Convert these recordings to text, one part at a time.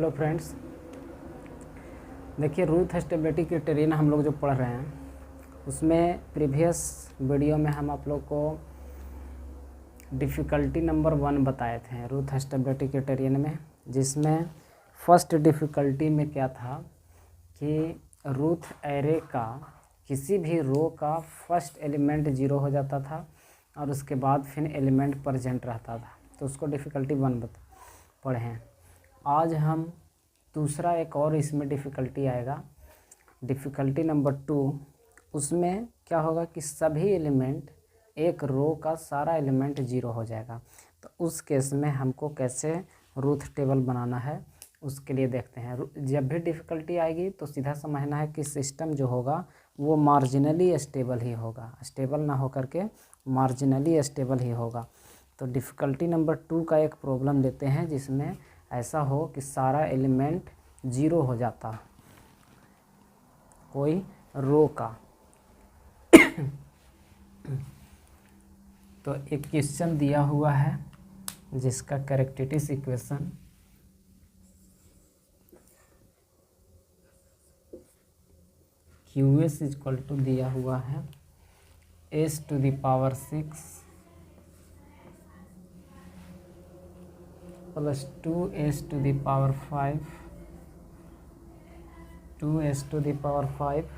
Hello friends, देखिए Ruth stability criterion हम लोग जो पढ़ रहे हैं उसमें प्रीवियस वीडियो में हम आप लोग को डिफ़िकल्टी नंबर 1 बताए थे रूथ स्टेबिलिटी क्राइटेरियन में, जिसमें फर्स्ट डिफ़िकल्टी में क्या था कि रूथ एरे का किसी भी रो का फर्स्ट एलिमेंट 0 हो जाता था और उसके बाद फिर एलिमेंट प्रेजेंट रहता था, तो उसको डिफ़िकल्टी 1 पढ़े हैं। आज हम दूसरा एक और इसमें डिफ़िकल्टी आएगा, डिफ़िकल्टी नंबर 2। उसमें क्या होगा कि सभी एलिमेंट एक रो का सारा एलिमेंट 0 हो जाएगा। तो उस केस में हमको कैसे रूथ टेबल बनाना है उसके लिए देखते हैं। जब भी डिफ़िकल्टी आएगी तो सीधा समझना है कि सिस्टम जो होगा वो मार्जिनली स्टेबल ही होगा, स्टेबल ना होकर के मार्जिनली स्टेबल ही होगा। तो डिफ़िकल्टी नंबर 2 का एक प्रॉब्लम लेते हैं जिसमें ऐसा हो कि सारा एलिमेंट 0 हो जाता कोई रो का। तो एक क्वेश्चन दिया हुआ है जिसका characteristic equation QS equal to दिया हुआ है s to the power 6 plus 2s to the power 5 2s to the power 5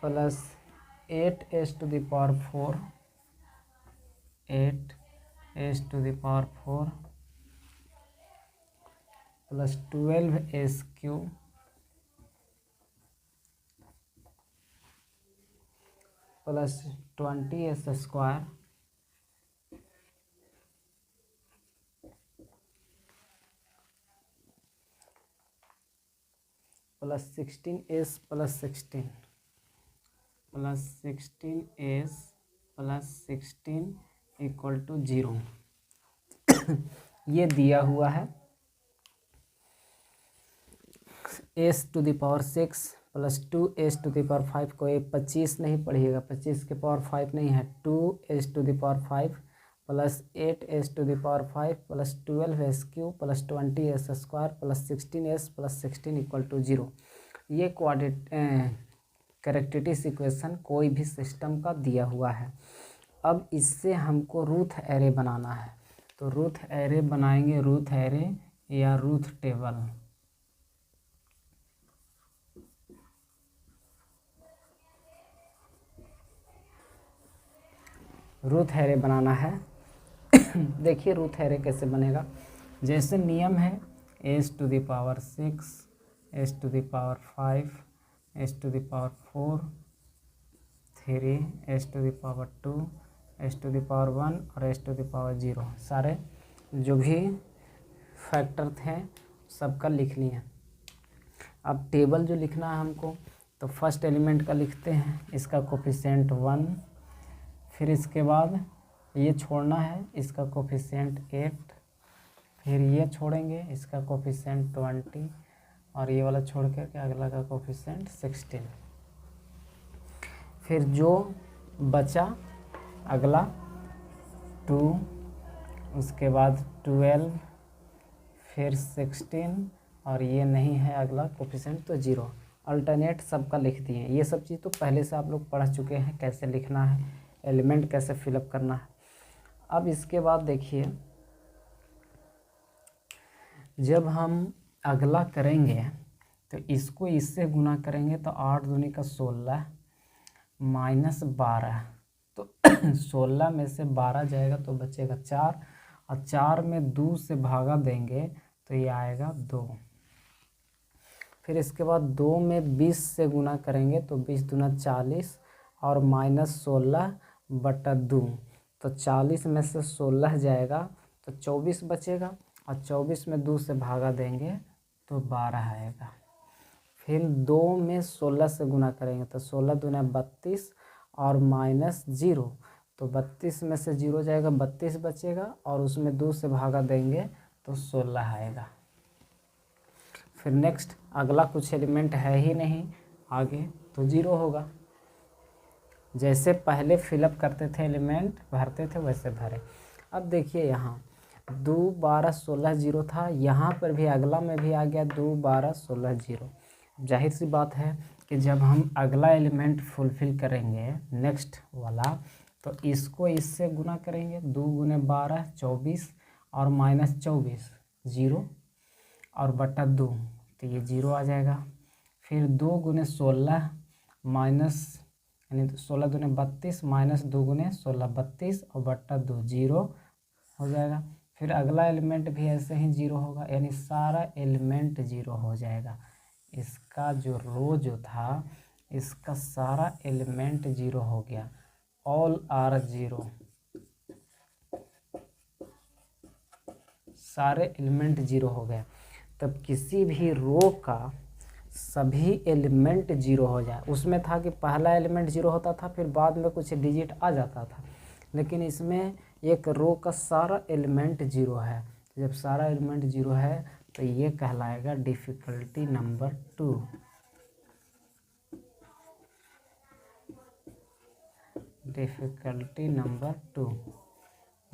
plus 8s to the power 4 8s to the power 4 plus 12s cube plus 20s square plus 16s plus 16 plus 16s plus 16 equal to 0 ये दिया हुआ है। s to the power 6 plus 2s to the power 5 को 25 नहीं पढ़िएगा, 25 के power 5 नहीं है, 2s to the power 5 plus 8s to the power 5 plus 12s cube plus 20s square plus 16s plus 16 equal to 0। ये कैरेक्टरिस्टिक इक्वेशन कोई भी system का दिया हुआ है। अब इससे हमको रूथ एरे बनाना है, तो रूथ एरे बनाएंगे, रूथ एरे या रूथ टेबल। रूथ एरे बनाना है। देखिए रूथ एरे कैसे बनेगा। जैसे नियम है s to the power 6 s to the power 5 s to the power 4 3 s to the power 2 s to the power 1 और s टू द पावर 0, सारे जो भी फैक्टर थे सबका लिख लिए। अब टेबल जो लिखना है हमको, तो फर्स्ट एलिमेंट का लिखते हैं, इसका कोफिशिएंट 1, फिर इसके बाद ये छोड़ना है, इसका कोफिशिएंट 8, फिर ये छोड़ेंगे, इसका कोफिशिएंट 20 और ये वाला छोड़ कर अगला का कोफिशिएंट 16। फिर जो बचा अगला 2, उसके बाद 12, फिर 16 और ये नहीं है अगला कोफिशिएंट तो 0। अल्टरनेट सबका लिख दिए। ये सब चीज़ तो पहले से आप लोग पढ़ चुके हैं, कैसे लिखना है, एलिमेंट कैसे फिलअप करना है। अब इसके बाद देखिए, जब हम अगला करेंगे तो इसको इससे गुना करेंगे तो 8 दूनी का 16 माइनस 12, तो 16 में से 12 जाएगा तो बचेगा 4 और 4 में 2 से भागा देंगे तो ये आएगा 2। फिर इसके बाद 2 में 20 से गुना करेंगे तो 20 दूना 40 और माइनस 16 बटा 2, तो 40 में से 16 जाएगा तो 24 बचेगा और 24 में 2 से भागा देंगे तो 12 आएगा। फिर 2 में 16 से गुना करेंगे तो 16 दूना 32 और माइनस 0, तो 32 में से 0 जाएगा, 32 बचेगा और उसमें 2 से भागा देंगे तो 16 आएगा। फिर नेक्स्ट अगला कुछ एलिमेंट है ही नहीं आगे, तो 0 होगा। जैसे पहले फिलअप करते थे एलिमेंट भरते थे वैसे भरे। अब देखिए यहाँ 2 12 16 0 था, यहाँ पर भी अगला में भी आ गया 2 12 16 0। जाहिर सी बात है कि जब हम अगला एलिमेंट फुलफ़िल करेंगे नेक्स्ट वाला, तो इसको इससे गुना करेंगे, 2 गुने 12 24 और माइनस 24 0 और बटा 2, तो ये 0 आ जाएगा। फिर 2 गुने 16 माइनस, यानी 16 दूने 32 माइनस 2 गुने 16 32 और बट्टा 2 0 हो जाएगा। फिर अगला एलिमेंट भी ऐसे ही 0 होगा, यानी सारा एलिमेंट 0 हो जाएगा। इसका जो रो जो था इसका सारा एलिमेंट 0 हो गया, ऑल आर 0, सारे एलिमेंट 0 हो गए। तब किसी भी रो का सभी एलिमेंट 0 हो जाए। उसमें था कि पहला एलिमेंट 0 होता था, फिर बाद में कुछ डिजिट आ जाता था, लेकिन इसमें एक रो का सारा एलिमेंट 0 है। जब सारा एलिमेंट 0 है तो ये कहलाएगा डिफ़िकल्टी नंबर 2। डिफ़िकल्टी नंबर 2,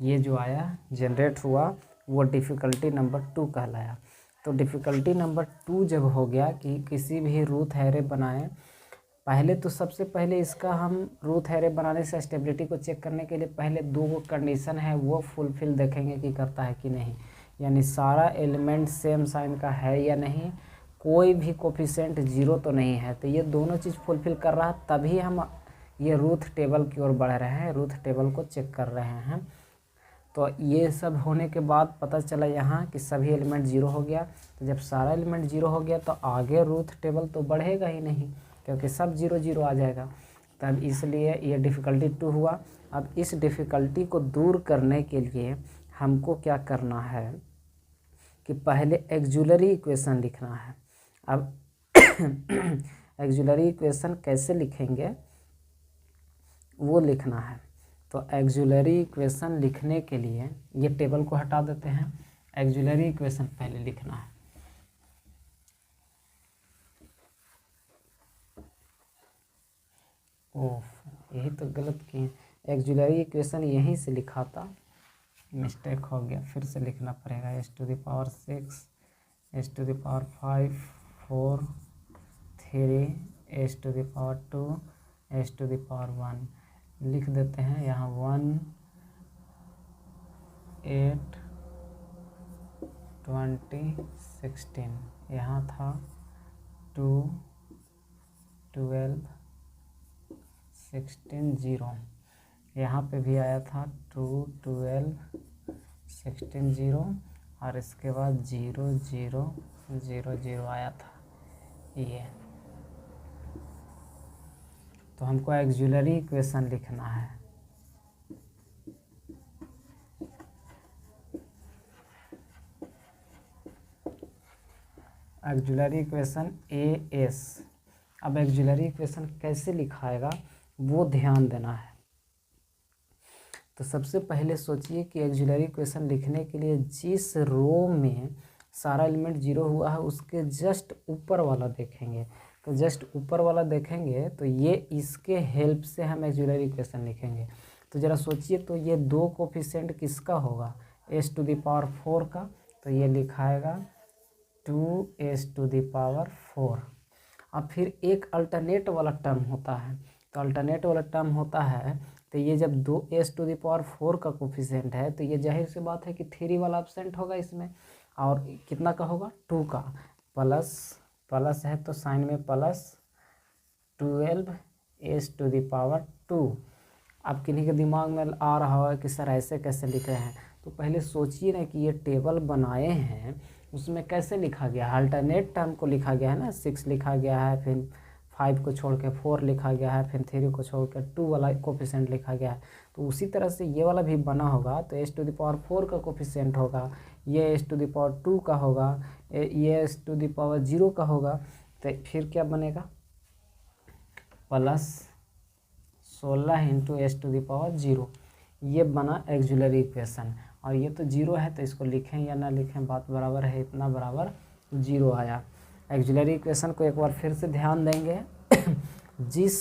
ये जो आया जनरेट हुआ वो डिफ़िकल्टी नंबर 2 कहलाया। तो डिफ़िकल्टी नंबर 2 जब हो गया कि किसी भी रूट हैरे बनाएं, पहले तो सबसे पहले इसका हम रूट हैरे बनाने से स्टेबिलिटी को चेक करने के लिए पहले 2 कंडीशन है वो फुलफ़िल देखेंगे कि करता है कि नहीं, यानी सारा एलिमेंट सेम साइन का है या नहीं, कोई भी कोफिशिएंट 0 तो नहीं है। तो ये दोनों चीज़ फुलफ़िल कर रहा है, तभी हम ये रूट टेबल की ओर बढ़ रहे हैं, रूट टेबल को चेक कर रहे हैं। तो ये सब होने के बाद पता चला यहाँ कि सभी एलिमेंट 0 हो गया। तो जब सारा एलिमेंट 0 हो गया तो आगे रूट टेबल तो बढ़ेगा ही नहीं, क्योंकि सब 0 0 आ जाएगा। तब इसलिए ये डिफ़िकल्टी 2 हुआ। अब इस डिफ़िकल्टी को दूर करने के लिए हमको क्या करना है कि पहले एक्जुलरी इक्वेशन लिखना है। अब एक्जुलरी इक्वेशन कैसे लिखेंगे वो लिखना है। तो एक्जुलरी इक्वेशन लिखने के लिए ये टेबल को हटा देते हैं, एक्जुलरी इक्वेशन पहले लिखना है। ओह, यही तो गलत किए, एक्जुलरी इक्वेशन यहीं से लिखा था, मिस्टेक हो गया, फिर से लिखना पड़ेगा। s to the power 6 s to the power 5 4 3 s to the power 2 s to the power 1 लिख देते हैं। यहाँ 1 8 20 16, यहाँ था 2 12 16 0, यहाँ पे भी आया था 2 12 16 0 और इसके बाद 0 0 0 0 आया था ये। तो हमको एक्जुलरी इक्वेशन लिखना है। Auxiliary equation AS। अब एक्जुलरी इक्वेशन कैसे लिखाएगा वो ध्यान देना है। तो सबसे पहले सोचिए कि एक्जुलरी इक्वेशन लिखने के लिए जिस रो में सारा एलिमेंट 0 हुआ है उसके जस्ट ऊपर वाला देखेंगे। तो जस्ट ऊपर वाला देखेंगे तो ये इसके हेल्प से हम एक्जुलरी इक्वेशन लिखेंगे। तो ज़रा सोचिए, तो ये 2 कोफिशिएंट किसका होगा, s to the power 4 का, तो ये लिखाएगा 2s to the power 4। अब फिर एक अल्टरनेट वाला टर्म होता है, तो अल्टरनेट वाला टर्म होता है तो ये जब 2s to the power 4 का कोफिशिएंट है तो ये जाहिर सी बात है कि 3 वाला एब्सेंट होगा इसमें, और कितना का होगा 2 का, प्लस है तो साइन में plus 12s to the power 2। अब किन्हीं के दिमाग में आ रहा है कि सर ऐसे कैसे लिख रहे हैं, तो पहले सोचिए ना कि ये टेबल बनाए हैं उसमें कैसे लिखा गया है, अल्टरनेट टर्म को लिखा गया है ना, 6 लिखा गया है, फिर 5 को छोड़ के 4 लिखा गया है, फिर 3 को छोड़ के 2 वाला कोफिशिएंट लिखा गया है। तो उसी तरह से ये वाला भी बना होगा, तो s to the power 4 का कोफिशिएंट होगा, ये s to the power 2 का होगा, ये s to the power 0 का होगा। तो फिर क्या बनेगा, plus 16 into s to the power 0। ये बना एक्जुलरी इक्वेशन, और ये तो 0 है तो इसको लिखें या ना लिखें बात बराबर है, इतना बराबर 0 आया। एक्जुलरी इक्वेशन को एक बार फिर से ध्यान देंगे। जिस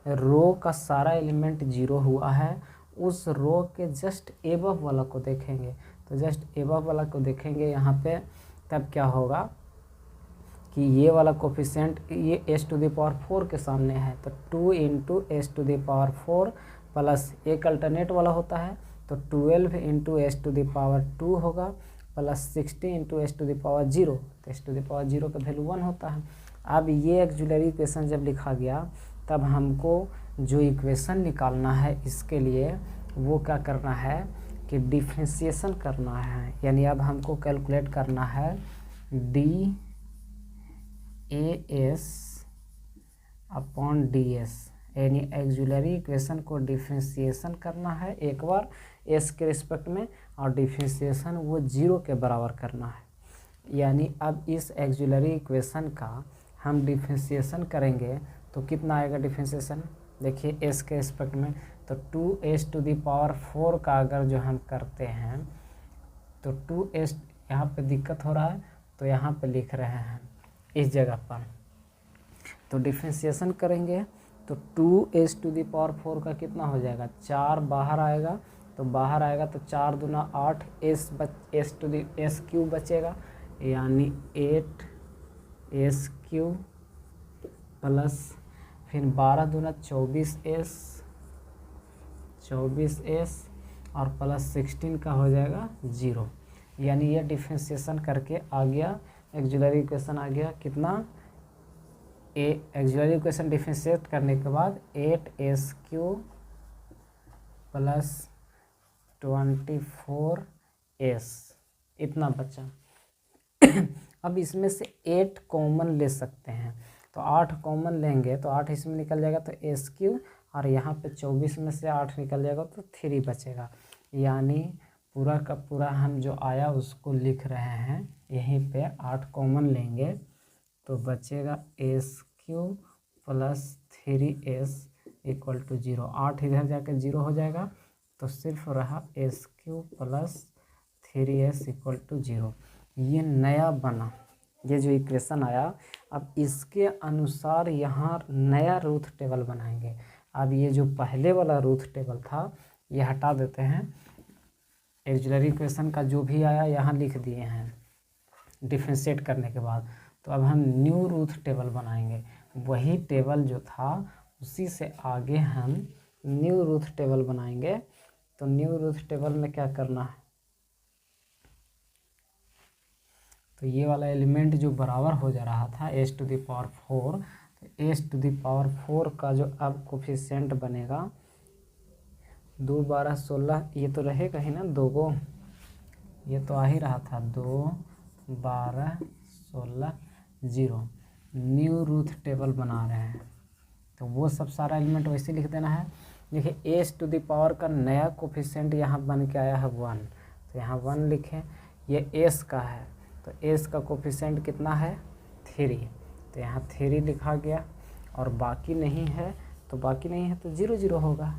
रो का सारा एलिमेंट 0 हुआ है उस रो के जस्ट एबव वाला को देखेंगे। तो जस्ट एबव वाला को देखेंगे यहाँ पे, तब क्या होगा कि ये वाला कोफिशिएंट ये s⁴ के सामने है, तो 2 इंटू s⁴ प्लस एक अल्टरनेट वाला होता है तो 12 इंटू s⁴ होगा प्लस 60 इंटू s⁴, तो s⁴ का वैल्यू 1 होता है। अब ये ऑक्सिलरी इक्वेशन जब लिखा गया तब हमको जो इक्वेशन निकालना है इसके लिए वो क्या करना है कि डिफरेंशिएशन करना है, यानी अब हमको कैलकुलेट करना है DAS अपॉन DS, यानी ऑक्सिलरी इक्वेशन को डिफरेंशिएशन करना है एक बार s के रिस्पेक्ट में, और डिफरेंशिएशन वो 0 के बराबर करना है। यानी अब इस ऑक्सिलरी इक्वेशन का हम डिफरेंशिएशन करेंगे तो कितना आएगा डिफरेंशिएशन, देखिए s के रिस्पेक्ट में, तो 2s⁴ का अगर जो हम करते हैं तो 2s, यहाँ पे दिक्कत हो रहा है तो यहाँ पे लिख रहे हैं इस जगह पर, तो डिफरेंशिएशन करेंगे तो 2s⁴ का कितना हो जाएगा, 4 बाहर आएगा, तो बाहर आएगा तो 4 दूना 8, s³ बचेगा, यानी 8s³ प्लस फिर 12 दूना 24s और प्लस 16 का हो जाएगा 0, यानी ये डिफरेंशिएशन करके आ गया ऑक्सिलरी इक्वेशन आ गया कितना, ऑक्सिलरी इक्वेशन डिफरेंशिएट करने के बाद 8s³ प्लस 24s इतना बचा। अब इसमें से 8 कॉमन ले सकते हैं, तो 8 कॉमन लेंगे तो 8 इसमें निकल जाएगा तो s³ और यहाँ पे 24 में से 8 निकल जाएगा तो 3 बचेगा, यानी पूरा का पूरा हम जो आया उसको लिख रहे हैं, यहीं पे 8 कॉमन लेंगे तो बचेगा s³ plus 3s equal to 0, 8 इधर जाकर 0 हो जाएगा तो सिर्फ रहा s³ plus 3s equal to 0। ये नया बना, ये जो इक्वेशन आया, अब इसके अनुसार यहाँ नया रूट टेबल बनाएंगे। अब ये जो पहले वाला रूट टेबल था ये हटा देते हैं, ऑक्सिलरी इक्वेशन का जो भी आया यहाँ लिख दिए हैं डिफरेंशिएट करने के बाद, तो अब हम न्यू रूट टेबल बनाएंगे, वही टेबल जो था उसी से आगे हम न्यू रूट टेबल बनाएंगे। तो न्यू रूट टेबल में क्या करना है, तो ये वाला एलिमेंट जो बराबर हो जा रहा था s⁴, तो s⁴ का जो अब कोफिशिएंट बनेगा 2 12 16, ये तो रहेगा ही ना 2 गो, ये तो आ ही रहा था 2 12 16 0। न्यू रूट टेबल बना रहे हैं तो वो सब सारा एलिमेंट वैसे लिख देना है। देखिए s⁴ का नया कोफिशिएंट यहाँ बन के आया है 1, तो यहाँ 1 लिखें, ये s का है तो s का कोफिशिएंट कितना है 3, तो यहाँ 3 लिखा गया, और बाकी नहीं है तो 0 0 होगा,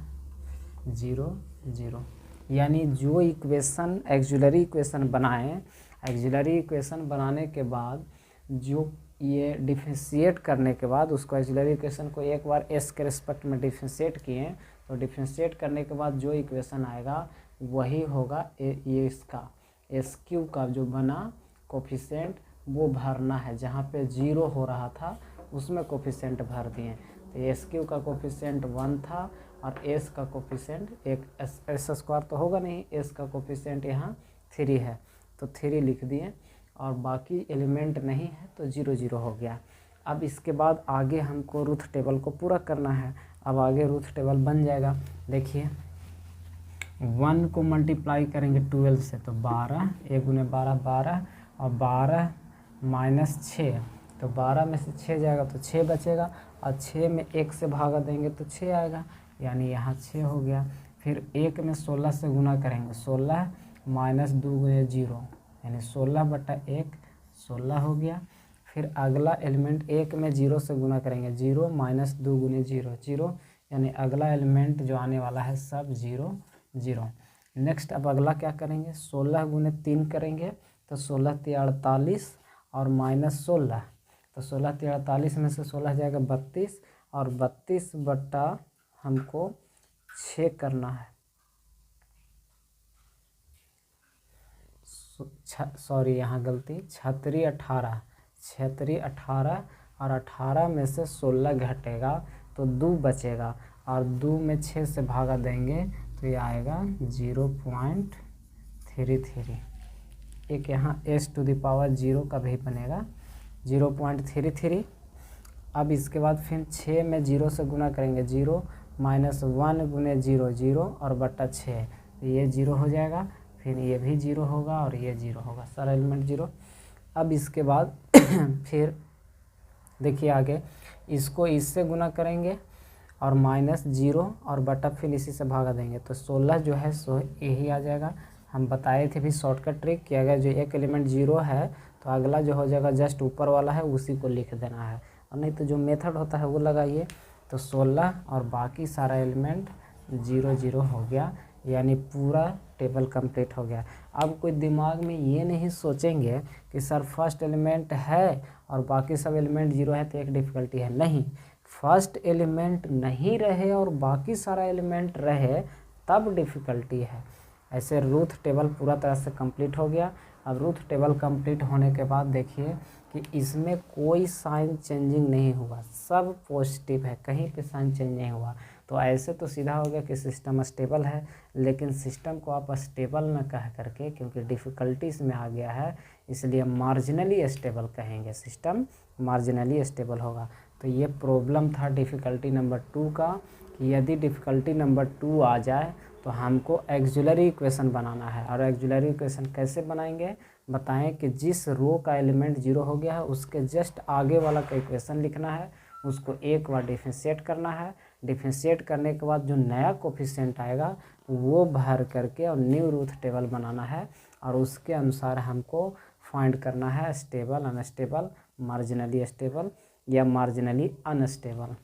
0 0, यानी जो इक्वेशन ऑक्सिलरी इक्वेशन बनाएं, ऑक्सिलरी इक्वेशन बनाने के बाद जो ये डिफरेंशिएट करने के बाद उसको ऑक्सिलरी इक्वेशन को एक बार s के रिस्पेक्ट में डिफरेंशिएट किए, तो डिफरेंशिएट करने के बाद जो इक्वेशन आएगा वही होगा ये इसका s³ का जो बना कोफिशिएंट वो भरना है, जहाँ पे 0 हो रहा था उसमें कोफिशिएंट भर दिए, तो s³ का कोफिशिएंट 1 था और s का कोफिशिएंट एक s² तो होगा नहीं, s का कोफिशिएंट यहाँ 3 है तो 3 लिख दिए, और बाकी एलिमेंट नहीं है तो 0 0 हो गया। अब इसके बाद आगे हमको रूट टेबल को पूरा करना है, अब आगे रूट टेबल बन जाएगा। देखिए 1 को मल्टीप्लाई करेंगे 12 से तो 12, 1 गुने 12 12, और 12 माइनस 6, तो 12 में से 6 जाएगा तो 6 बचेगा, और 6 में 1 से भागा देंगे तो 6 आएगा, यानी यहाँ 6 हो गया। फिर 1 में 16 से गुना करेंगे, 16 माइनस 2 गुने 0, यानी 16/1 16 हो गया। फिर अगला एलिमेंट 1 में 0 से गुना करेंगे, 0 माइनस 2 गुने 0 0, यानी अगला एलिमेंट जो आने वाला है सब 0 0। नेक्स्ट अब अगला क्या करेंगे, 16 गुने 3 करेंगे तो 16 × 48 और माइनस 16, तो 16 × 48 में से 16 जाएगा 32, और 32 बट्टा हमको 6 करना है, सॉरी यहाँ गलती, 18 और 18 में से 16 घटेगा तो 2 बचेगा और 2 में 6 से भागा देंगे तो ये आएगा 0.33। एक यहाँ s⁻0 का भी बनेगा 0.33। अब इसके बाद फिर 6 में 0 से गुना करेंगे, 0 -1 गुने 0 0 और बटा 6, तो ये 0 हो जाएगा, फिर ये भी 0 होगा और ये 0 होगा, सारा एलिमेंट 0। अब इसके बाद फिर देखिए आगे, इसको इससे गुना करेंगे और -0 और बटा फिर इसी से भागा देंगे तो 16 जो है सो यही आ जाएगा। हम बताए थे भी शॉर्टकट ट्रिक कि अगर जो एक एलिमेंट 0 है तो अगला जो हो जाएगा जस्ट ऊपर वाला है उसी को लिख देना है, और नहीं तो जो मेथड होता है वो लगाइए। तो 16 और बाकी सारा एलिमेंट 0 0 हो गया, यानी पूरा टेबल कंप्लीट हो गया। अब कोई दिमाग में ये नहीं सोचेंगे कि सर फर्स्ट एलिमेंट है और बाकी सब एलिमेंट 0 है तो एक डिफ़िकल्टी है, नहीं, फर्स्ट एलिमेंट नहीं रहे और बाकी सारा एलिमेंट रहे तब डिफ़िकल्टी है। ऐसे रूथ टेबल पूरा तरह से कंप्लीट हो गया। अब रूथ टेबल कंप्लीट होने के बाद देखिए कि इसमें कोई साइन चेंजिंग नहीं हुआ, सब पॉजिटिव है, कहीं पे साइन चेंज नहीं हुआ। तो ऐसे तो सीधा हो गया कि सिस्टम स्टेबल है, लेकिन सिस्टम को आप स्टेबल न कह करके, क्योंकि डिफ़िकल्टीज में आ गया है इसलिए मार्जिनली स्टेबल कहेंगे, सिस्टम मार्जिनली स्टेबल होगा। तो ये प्रॉब्लम था डिफ़िकल्टी नंबर 2 का कि यदि डिफ़िकल्टी नंबर 2 आ जाए तो हमको ऑक्सिलरी इक्वेशन बनाना है। और ऑक्सिलरी इक्वेशन कैसे बनाएंगे बताएं कि जिस रो का एलिमेंट 0 हो गया है उसके जस्ट आगे वाला का इक्वेशन लिखना है, उसको एक बार डिफरेंशिएट करना है, डिफरेंशिएट करने के बाद जो नया कोफिशिएंट आएगा वो भर करके और न्यू रूथ टेबल बनाना है, और उसके अनुसार हमको फाइंड करना है स्टेबल, अनस्टेबल, मार्जिनली स्टेबल या मार्जिनली अनस्टेबल।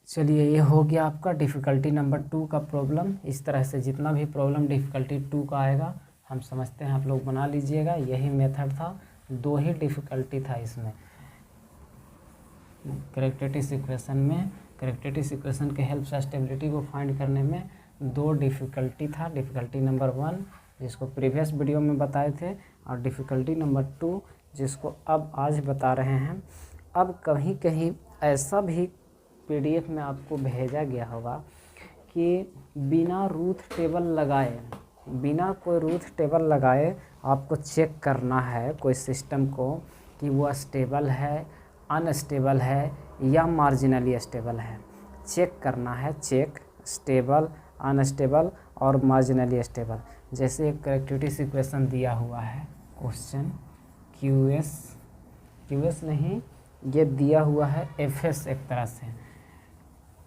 चलिए ये हो गया आपका डिफ़िकल्टी नंबर 2 का प्रॉब्लम। इस तरह से जितना भी प्रॉब्लम डिफ़िकल्टी 2 का आएगा हम समझते हैं आप लोग बना लीजिएगा। यही मेथड था, 2 ही डिफ़िकल्टी था इसमें, कैरेक्टरिस्टिक्स इक्वेशन में, कैरेक्टरिस्टिक्स इक्वेशन के हेल्प से स्टेबिलिटी को फाइंड करने में 2 डिफ़िकल्टी था। डिफ़िकल्टी नंबर 1 जिसको प्रीवियस वीडियो में बताए थे, और डिफ़िकल्टी नंबर 2 जिसको अब आज बता रहे हैं। अब कहीं कहीं ऐसा भी PDF में आपको भेजा गया होगा कि बिना रूथ टेबल लगाए, बिना कोई रूथ टेबल लगाए आपको चेक करना है कोई सिस्टम को कि वो स्टेबल है, अनस्टेबल है या मार्जिनली स्टेबल है। चेक करना है, चेक स्टेबल, अनस्टेबल और मार्जिनली स्टेबल। जैसे एक कैरेक्टरिस्टिक्स इक्वेशन दिया हुआ है, क्वेश्चन QS नहीं, ये दिया हुआ है FS, एक तरह से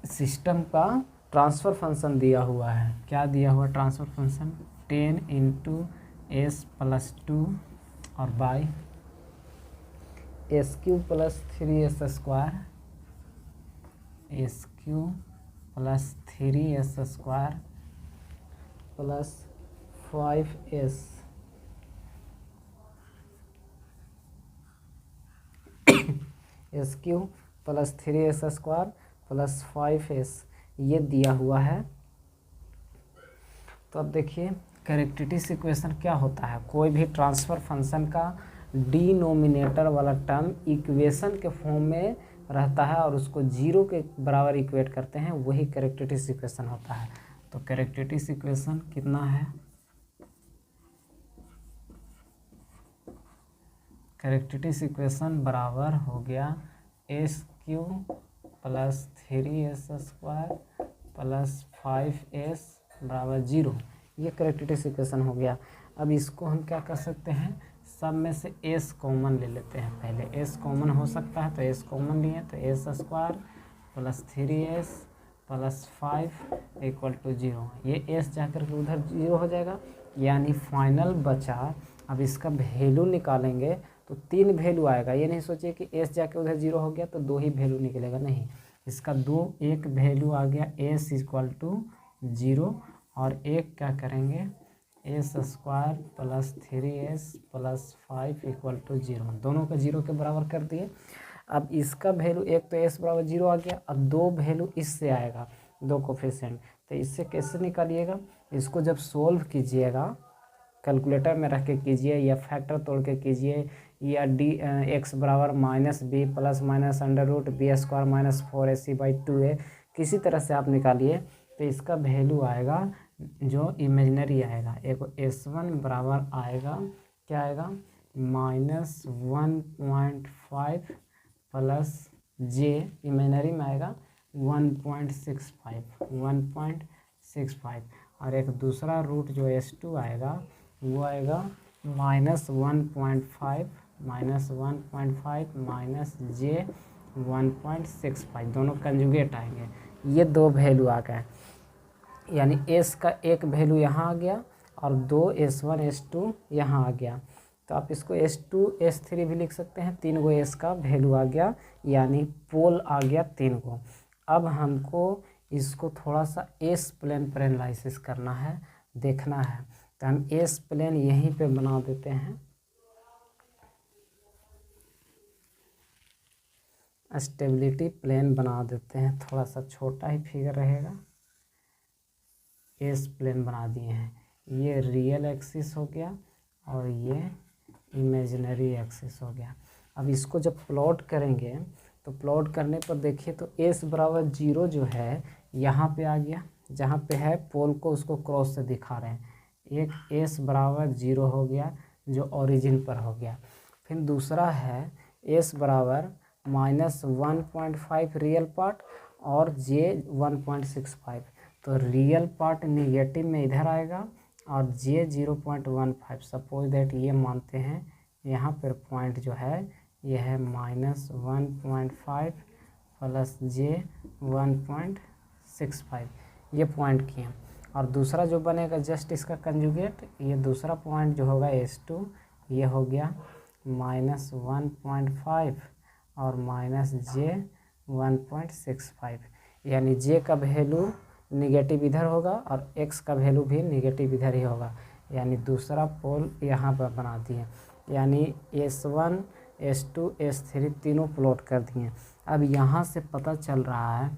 सिस्टम का ट्रांसफ़र फंक्शन दिया हुआ है। क्या दिया हुआ ट्रांसफ़र फंक्शन? 10 × s+2 और by s³ + 3s², s³ + 3s² + 5s s³ + 3s² + 5s ये दिया हुआ है। तो अब देखिए कैरेक्टरिस्टिक्स इक्वेशन क्या होता है, कोई भी ट्रांसफ़र फंक्शन का डिनोमिनेटर वाला टर्म इक्वेशन के फॉर्म में रहता है और उसको 0 के बराबर इक्वेट करते हैं, वही कैरेक्टरिस्टिक्स इक्वेशन होता है। तो कैरेक्टरिस्टिक्स इक्वेशन कितना है, कैरेक्टरिस्टिक्स इक्वेशन बराबर हो गया s³ + 3s² + 5s = 0। ये कैरेक्टरिस्टिक्स इक्वेशन हो गया। अब इसको हम क्या कर सकते हैं, सब में से s कॉमन ले लेते हैं। पहले s कॉमन हो सकता है तो s कॉमन लिए तो s² + 3s + 5 = 0। ये s जाकर के उधर 0 हो जाएगा, यानी फाइनल बचा। अब इसका वैल्यू निकालेंगे तो 3 वैल्यू आएगा। ये नहीं सोचिए कि s जाके उधर 0 हो गया तो 2 ही वैल्यू निकलेगा, नहीं, इसका एक वैल्यू आ गया s = 0 और एक क्या करेंगे s² + 3s + 5 = 0, दोनों का 0 के बराबर कर दिए। अब इसका वैल्यू एक तो s = 0 आ गया, अब 2 वैल्यू इससे आएगा, 2 कोफिशिएंट। तो इससे कैसे निकालिएगा, इसको जब सोल्व कीजिएगा कैलकुलेटर में रख के कीजिए या फैक्टर तोड़ के कीजिए या x बराबर -b plus minus under root b² - 4ac/2a किसी तरह से आप निकालिए तो इसका वैल्यू आएगा जो इमेजनरी आएगा। एक s1 बराबर आएगा क्या आएगा -1.5 प्लस j इमेजनरी में आएगा 1.65 और एक दूसरा रूट जो s2 आएगा वो आएगा -1.5 माइनस j 1.65 दोनों कंजुगेट आएंगे। ये दो वैल्यू आ गए, यानी s का एक वैल्यू यहाँ आ गया और दो s1 s2 यहाँ आ गया। तो आप इसको s2 s3 भी लिख सकते हैं। 3 गो s का वैल्यू आ गया, यानी पोल आ गया 3 गो। अब हमको इसको थोड़ा सा एस प्लेन पर एनालिसिस करना है, देखना है। तो हम एस प्लेन यहीं पे बना देते हैं, स्टेबिलिटी प्लेन बना देते हैं। थोड़ा सा छोटा ही फिगर रहेगा। एस प्लेन बना दिए हैं। ये रियल एक्सिस हो गया और ये इमेजिनरी एक्सिस हो गया। अब इसको जब प्लॉट करेंगे तो प्लॉट करने पर देखिए तो s बराबर 0 जो है यहाँ पे आ गया, जहाँ पे है पोल को उसको क्रॉस से दिखा रहे हैं। एक s बराबर 0 हो गया जो ओरिजिन पर हो गया। फिर दूसरा है s बराबर -1.5 रियल पार्ट और j 1.65। तो रियल पार्ट निगेटिव में इधर आएगा और j 0.15। सपोज दैट ये मानते हैं यहाँ पर पॉइंट जो है यह है -1.5 प्लस j 1.65, ये पॉइंट किए। और दूसरा जो बनेगा जस्ट इसका कंजुगेट, ये दूसरा पॉइंट जो होगा s2 ये हो गया -1.5 और -j 1.65, यानी j का वैल्यू निगेटिव इधर होगा और x का वैल्यू भी निगेटिव इधर ही होगा, यानी दूसरा पोल यहाँ पर बना दिए। यानी s1 s2 s3 तीनों प्लॉट कर दिए। अब यहाँ से पता चल रहा है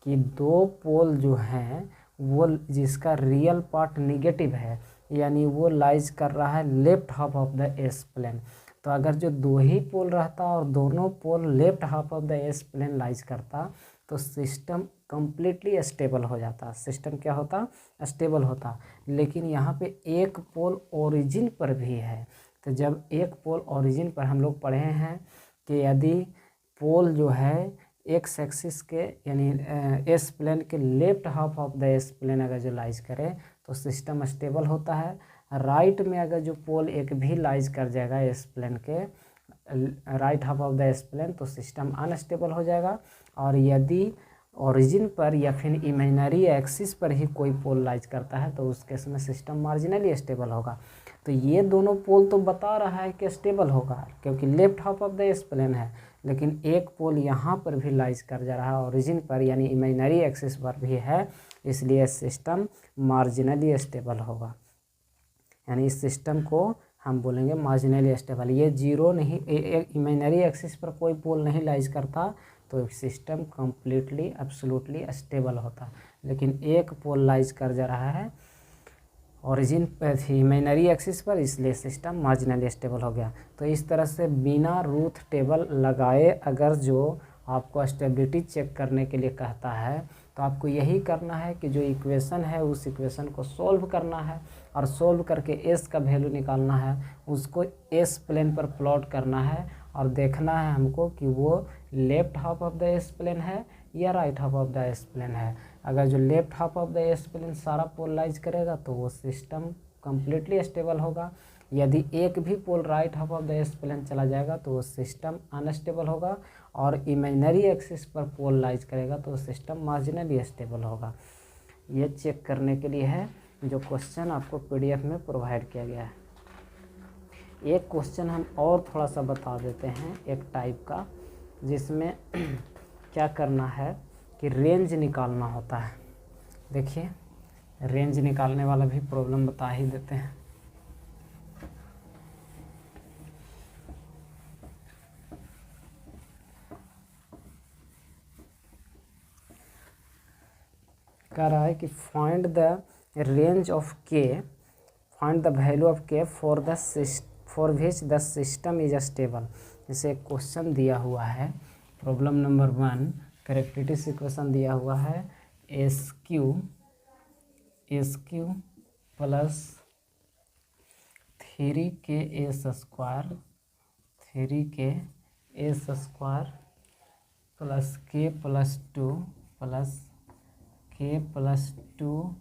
कि दो पोल जो हैं वो जिसका रियल पार्ट निगेटिव है, यानी वो लाइज कर रहा है left half of the S plane. तो अगर जो दो ही पोल रहता और दोनों pole left half of the S plane lies करता तो सिस्टम कम्प्लीटली स्टेबल हो जाता। सिस्टम क्या होता, स्टेबल होता। लेकिन यहाँ पे एक पोल ओरिजिन पर भी है। तो जब एक पोल ओरिजिन पर, हम लोग पढ़े हैं कि यदि पोल जो है एक्स एक्सिस के यानी एस प्लेन के left half of the S plane अगर जो लाइज करे तो सिस्टम स्टेबल होता है। राइट में अगर जो पोल एक भी लाइज कर जाएगा एस प्लेन के right half of the S plane तो सिस्टम अनस्टेबल हो जाएगा। और यदि ओरिजिन पर या फिर इमेजिनरी एक्सिस पर ही कोई पोल लाइज करता है तो उस केस में सिस्टम मार्जिनली स्टेबल होगा। तो ये दोनों पोल तो बता रहा है कि स्टेबल होगा क्योंकि left half of the S plane है, लेकिन एक पोल यहाँ पर भी लाइज कर जा रहा है ओरिजिन पर यानी इमेजिनरी एक्सिस पर भी है, इसलिए सिस्टम मार्जिनली स्टेबल होगा। यानी इस सिस्टम को हम बोलेंगे मार्जिनली स्टेबल। ये जीरो नहीं, इमेजिनरी एक्सिस पर कोई पोल नहीं लाइज करता तो सिस्टम कम्प्लीटली एब्सोल्युटली स्टेबल होता। लेकिन एक पोल लाइज कर जा रहा है ओरिजिन पर थी इमेजिनरी एक्सिस पर, इसलिए सिस्टम मार्जिनली स्टेबल हो गया। तो इस तरह से बिना रूथ टेबल लगाए अगर जो आपको स्टेबिलिटी चेक करने के लिए कहता है तो आपको यही करना है कि जो इक्वेशन है उस इक्वेशन को सॉल्व करना है और सॉल्व करके एस का वैल्यू निकालना है, उसको एस प्लेन पर प्लॉट करना है और देखना है हमको कि वो left half of the S plane है या right half of the S plane है। अगर जो left half of the S plane सारा पोलराइज करेगा तो वो सिस्टम कम्प्लीटली स्टेबल होगा। यदि एक भी pole right half of the S plane चला जाएगा तो वो सिस्टम अनस्टेबल होगा और इमेजिनरी एक्सिस पर पोल लाइज करेगा तो सिस्टम मार्जिनली स्टेबल होगा। ये चेक करने के लिए है जो क्वेश्चन आपको पीडीएफ में प्रोवाइड किया गया है। एक क्वेश्चन हम और थोड़ा सा बता देते हैं एक टाइप का, जिसमें क्या करना है कि रेंज निकालना होता है। देखिए रेंज निकालने वाला भी प्रॉब्लम बता ही देते हैं। कह रहा है कि फाइंड द रेंज ऑफ के फाइंड द वैल्यू ऑफ के for which the system is stable. जैसे एक क्वेश्चन दिया हुआ है, प्रॉब्लम नंबर 1, कैरेक्टरिस्टिक्स इक्वेशन दिया हुआ है S cube plus 3k square plus k plus 2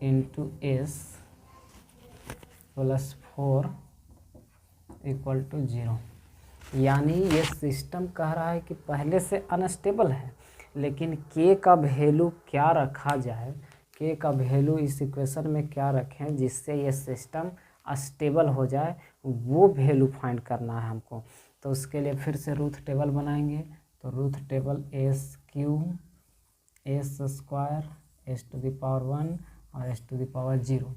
into S plus 4 equal to 0। यानी ये सिस्टम कह रहा है कि पहले से अनस्टेबल है, लेकिन k का वैल्यू क्या रखा जाए, k का वैल्यू इस इक्वेशन में क्या रखें जिससे ये सिस्टम स्टेबल हो जाए, वो वैल्यू फाइंड करना है हमको। तो उसके लिए फिर से रूथ टेबल बनाएंगे। तो Routh table S cube S square S to the power 1 और S to the power 0।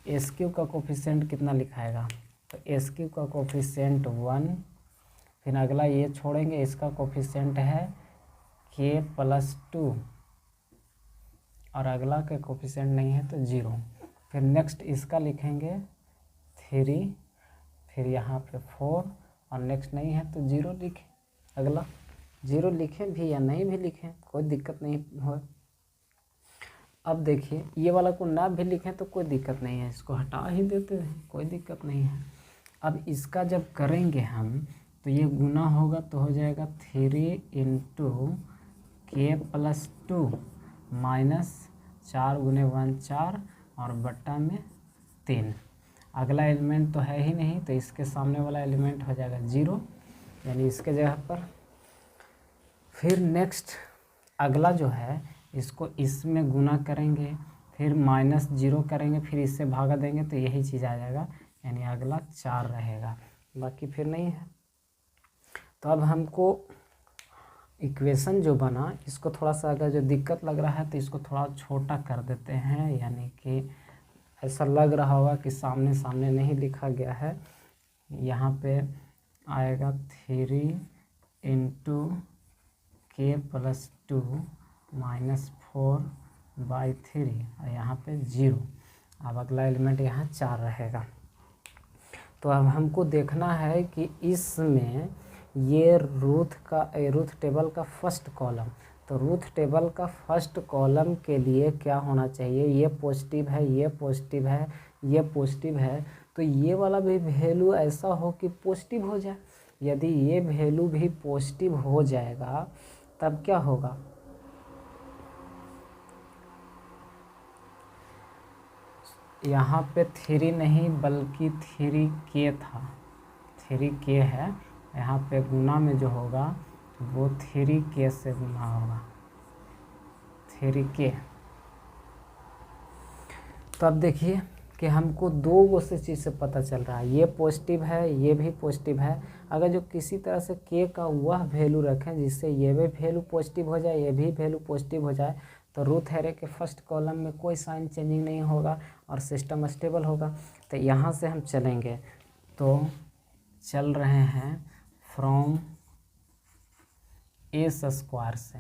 S cube का कोफिशिएंट कितना लिखाएगा, तो एस क्यू का कोफिशिएंट 1, फिर अगला ये छोड़ेंगे, इसका कोफिशिएंट है k प्लस 2 और अगला का कोफिशिएंट नहीं है तो 0। फिर नेक्स्ट इसका लिखेंगे 3, फिर यहाँ पे 4 और नेक्स्ट नहीं है तो 0 लिखें। अगला 0 लिखें भी या नहीं भी लिखें, कोई दिक्कत नहीं हो। अब देखिए ये वाला को ना भी लिखें तो कोई दिक्कत नहीं है, इसको हटा ही देते हैं, कोई दिक्कत नहीं है। अब इसका जब करेंगे हम तो ये गुना होगा तो हो जाएगा 3 इंटू के प्लस 2 माइनस 4 गुने 1 4 और बट्टा में 3। अगला एलिमेंट तो है ही नहीं, तो इसके सामने वाला एलिमेंट हो जाएगा 0, यानी इसके जगह पर। फिर नेक्स्ट अगला जो है इसको इसमें गुना करेंगे, फिर माइनस 0 करेंगे, फिर इससे भागा देंगे तो यही चीज़ आ जाएगा, यानी अगला 4 रहेगा, बाकी फिर नहीं है। तो अब हमको इक्वेशन जो बना इसको थोड़ा सा अगर जो दिक्कत लग रहा है तो इसको थोड़ा छोटा कर देते हैं, यानी कि ऐसा लग रहा होगा कि सामने सामने नहीं लिखा गया है। यहाँ पे आएगा 3 इंटू के प्लस 2 माइनस 4/3 और यहाँ पे 0। अब अगला एलिमेंट यहाँ 4 रहेगा। तो अब हमको देखना है कि इसमें ये रूथ टेबल का फर्स्ट कॉलम, तो रूथ टेबल का फर्स्ट कॉलम के लिए क्या होना चाहिए, ये पॉजिटिव है, ये पॉजिटिव है, ये पॉजिटिव है, तो ये वाला भी वैल्यू ऐसा हो कि पॉजिटिव हो जाए। यदि ये वैल्यू भी पॉजिटिव हो जाएगा तब क्या होगा, यहाँ पे 3 नहीं बल्कि 3k था, 3k है, यहाँ पे गुना में जो होगा वो 3k से गुना होगा, 3k। तो अब देखिए कि हमको दो से चीज़ से पता चल रहा है, ये पॉजिटिव है, ये भी पॉजिटिव है। अगर जो किसी तरह से k का वह वैल्यू रखें जिससे ये भी वैल्यू पॉजिटिव हो जाए, ये भी वैल्यू पॉजिटिव हो जाए, तो रूथ एरे के फर्स्ट कॉलम में कोई साइन चेंजिंग नहीं होगा और सिस्टम स्टेबल होगा। तो यहाँ से हम चलेंगे, तो चल रहे हैं फ्रॉम एस स्क्वायर से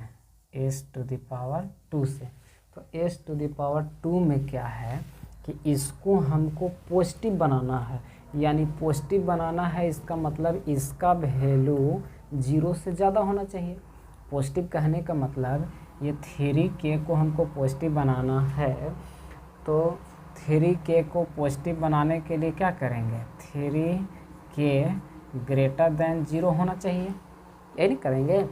एस टू द पावर 2 से। तो एस टू द पावर 2 में क्या है कि इसको हमको पॉजिटिव बनाना है, यानी पॉजिटिव बनाना है, इसका मतलब इसका वैल्यू 0 से ज़्यादा होना चाहिए। पॉजिटिव कहने का मतलब ये 3k को हमको पॉजिटिव बनाना है, तो 3k को पॉजिटिव बनाने के लिए क्या करेंगे, 3k ग्रेटर देन 0 होना चाहिए, ये नहीं करेंगे।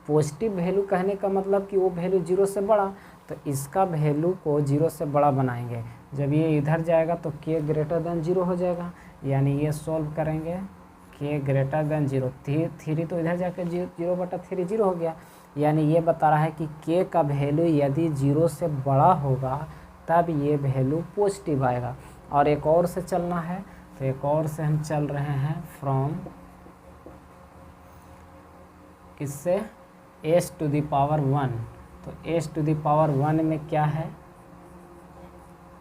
पॉजिटिव वैल्यू कहने का मतलब कि वो वैल्यू 0 से बड़ा, तो इसका वैल्यू को 0 से बड़ा बनाएंगे। जब ये इधर जाएगा तो k ग्रेटर देन 0 हो जाएगा, यानी ये सॉल्व करेंगे k ग्रेटर देन 0, 3 तो इधर जाकर 0/3 0 हो गया, यानी ये बता रहा है कि k का वैल्यू यदि 0 से बड़ा होगा तब ये वैल्यू पॉजिटिव आएगा। और एक और से चलना है, तो एक और से हम चल रहे हैं फ्रॉम किससे, एस टू द पावर 1। तो एस टू द पावर 1 में क्या है,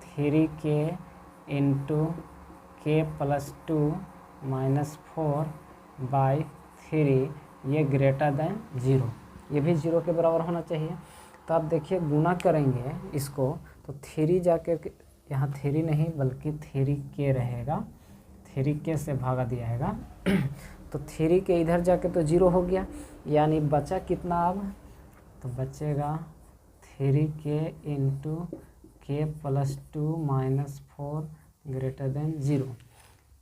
3k इंटू के प्लस 2 माइनस 4/3, ये ग्रेटर देन 0, ये भी 0 के बराबर होना चाहिए। तो आप देखिए गुना करेंगे इसको, तो 3 जाके यहाँ 3 नहीं बल्कि 3k रहेगा, 3k से भागा दिया जाएगा तो 3 के इधर जाके तो 0 हो गया, यानी बचा कितना अब, तो बचेगा 3k into k plus 2 minus 4 greater than 0।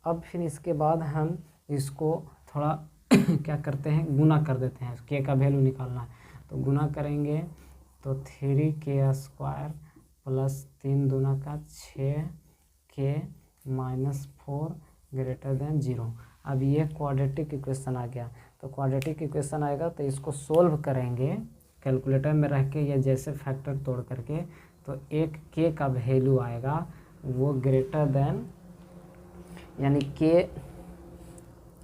अब फिर इसके बाद हम इसको थोड़ा क्या करते हैं, गुना कर देते हैं, k का वैल्यू निकालना है तो गुना करेंगे तो 3k² प्लस 3 दूना का 6k माइनस 4 ग्रेटर देन 0। अब ये क्वाड्रेटिक इक्वेशन आ गया, तो क्वाड्रेटिक इक्वेशन आएगा तो इसको सोल्व करेंगे कैलकुलेटर में रख के या जैसे फैक्टर तोड़ करके, तो एक k का वैल्यू आएगा वो ग्रेटर देन, यानी k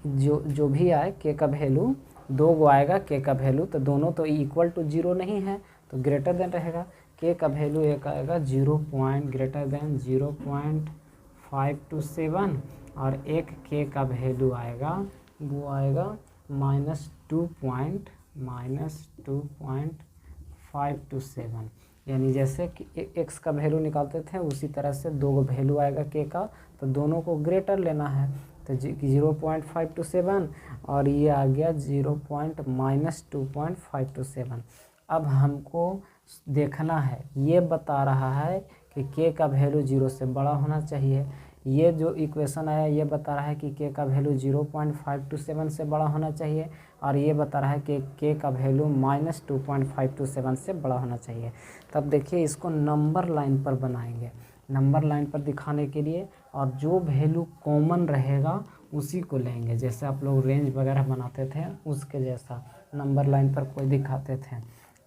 जो भी आए k का वैल्यू 2 गो आएगा k का वैल्यू, तो दोनों तो इक्वल टू 0 नहीं है तो ग्रेटर देन रहेगा। k का वैल्यू एक आएगा 0 ग्रेटर देन 0.527 और एक k का वैल्यू आएगा वो आएगा -2.527, यानी जैसे कि x का वैल्यू निकालते थे उसी तरह से 2 गो वैल्यू आएगा k का, तो दोनों को ग्रेटर लेना है तो 0.527 और ये आ गया -2.527। अब हमको देखना है, ये बता रहा है कि k का वैल्यू 0 से बड़ा होना चाहिए, ये जो इक्वेशन आया ये बता रहा है कि k का वैल्यू 0.527 से बड़ा होना चाहिए और ये बता रहा है कि k का वैल्यू -2.527 से बड़ा होना चाहिए। तब देखिए इसको नंबर लाइन पर बनाएंगे, नंबर लाइन पर दिखाने के लिए, और जो वैल्यू कॉमन रहेगा उसी को लेंगे, जैसे आप लोग रेंज वगैरह बनाते थे उसके जैसा नंबर लाइन पर कोई दिखाते थे।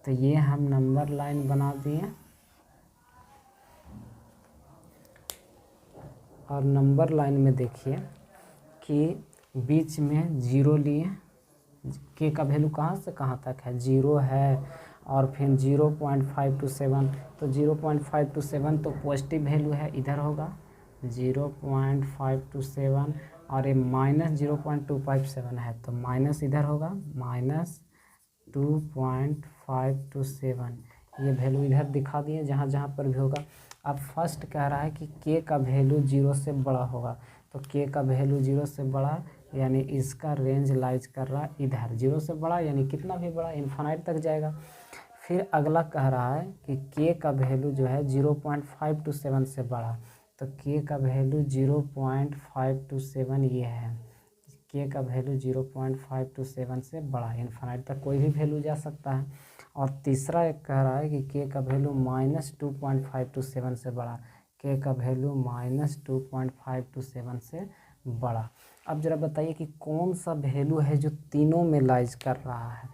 तो ये हम नंबर लाइन बना दिए और नंबर लाइन में देखिए कि बीच में 0 लिए, k का वैल्यू कहाँ से कहाँ तक है 0 है, और फिर 0.527, तो 0.527 तो पॉजिटिव वैल्यू है इधर होगा 0.527 और ये -0.257 है तो माइनस इधर होगा -2.527, ये वैल्यू इधर दिखा दिए जहाँ जहाँ पर भी होगा। अब फर्स्ट कह रहा है कि k का वैल्यू 0 से बड़ा होगा, तो k का वैल्यू 0 से बड़ा यानी इसका रेंज लाइज कर रहा है इधर 0 से बड़ा, यानी कितना भी बड़ा इन्फिनाइट तक जाएगा। फिर अगला कह रहा है कि k का वैल्यू जो है 0.527 से बड़ा, तो k का वैल्यू 0.527 ये है, k का वैल्यू 0.527 से बड़ा, इन्फिनाइट तक कोई भी वैल्यू जा सकता है। और तीसरा एक कह रहा है कि k का वैल्यू -2.527 से बड़ा, k का वैल्यू -2.527 से बड़ा। अब ज़रा बताइए कि कौन सा वैल्यू है जो तीनों में लाइज कर रहा है।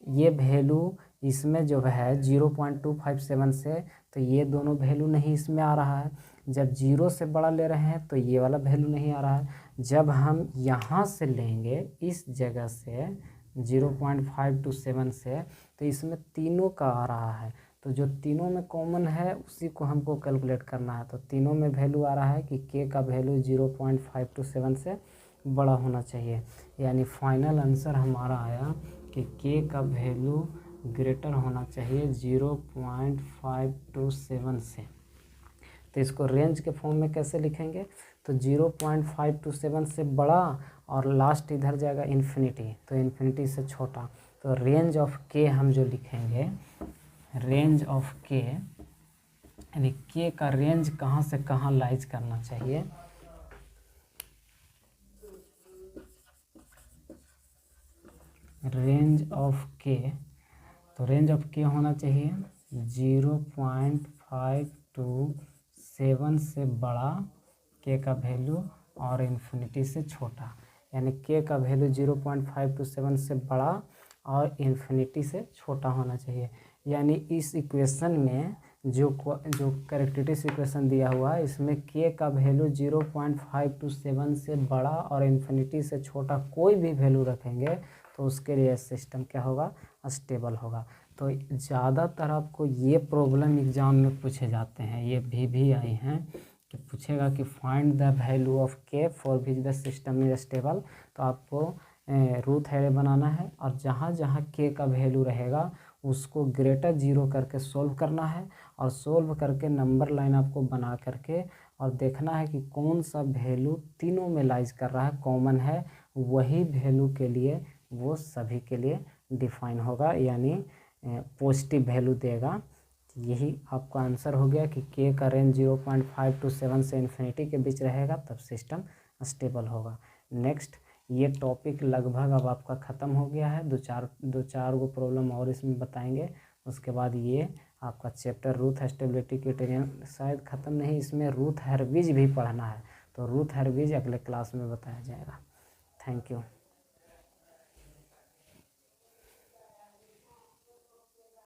ये वैल्यू इसमें जो है 0.257 से, तो ये दोनों वैल्यू नहीं इसमें आ रहा है। जब 0 से बड़ा ले रहे हैं तो ये वाला वैल्यू नहीं आ रहा है। जब हम यहाँ से लेंगे इस जगह से 0.527 से, तो इसमें तीनों का आ रहा है, तो जो तीनों में कॉमन है उसी को हमको कैलकुलेट करना है। तो तीनों में वैल्यू आ रहा है कि k का वैल्यू 0.527 से बड़ा होना चाहिए, यानी फाइनल आंसर हमारा आया कि k का वैल्यू ग्रेटर होना चाहिए 0.527 से। तो इसको रेंज के फॉर्म में कैसे लिखेंगे, तो 0.527 से बड़ा और लास्ट इधर जाएगा इन्फिनिटी, तो इन्फिनिटी से छोटा। तो रेंज ऑफ k हम जो लिखेंगे, रेंज ऑफ k यानी k का रेंज कहाँ से कहाँ लाइज करना चाहिए, रेंज ऑफ k, तो रेंज ऑफ k होना चाहिए 0.527 से बड़ा k का वैल्यू और इन्फिनिटी से छोटा, यानी k का वैल्यू 0.527 से बड़ा और इन्फिनिटी से छोटा होना चाहिए। यानी इस इक्वेशन में जो कैरेक्टरिस्टिक इक्वेशन दिया हुआ है इसमें k का वैल्यू 0.527 से बड़ा और इन्फिनिटी से छोटा कोई भी वैल्यू रखेंगे तो उसके लिए सिस्टम क्या होगा, स्टेबल होगा। तो ज़्यादातर आपको ये प्रॉब्लम एग्ज़ाम में पूछे जाते हैं, ये भी आई हैं कि पूछेगा कि find the value of k for which the system is stable. तो आपको रूट एरे बनाना है और जहाँ जहाँ k का वैल्यू रहेगा उसको ग्रेटर जीरो करके सोल्व करना है, और सोल्व करके नंबर लाइन आपको बना करके और देखना है कि कौन सा वैल्यू तीनों में लाइज कर रहा है, कॉमन है, वही वैल्यू के लिए वो सभी के लिए डिफाइन होगा, यानी पॉजिटिव वैल्यू देगा। यही आपका आंसर हो गया कि के का रेंज 0.5 to 7 से इन्फिनिटी के बीच रहेगा, तब सिस्टम स्टेबल होगा। नेक्स्ट, ये टॉपिक लगभग अब आपका ख़त्म हो गया है। दो चार गो प्रॉब्लम और इसमें बताएंगे, उसके बाद ये आपका चैप्टर रूथ स्टेबिलिटी क्राइटेरियन शायद ख़त्म नहीं, इसमें रूथ हर्विज भी पढ़ना है, तो रूथ हर्विज अगले क्लास में बताया जाएगा। Thank you.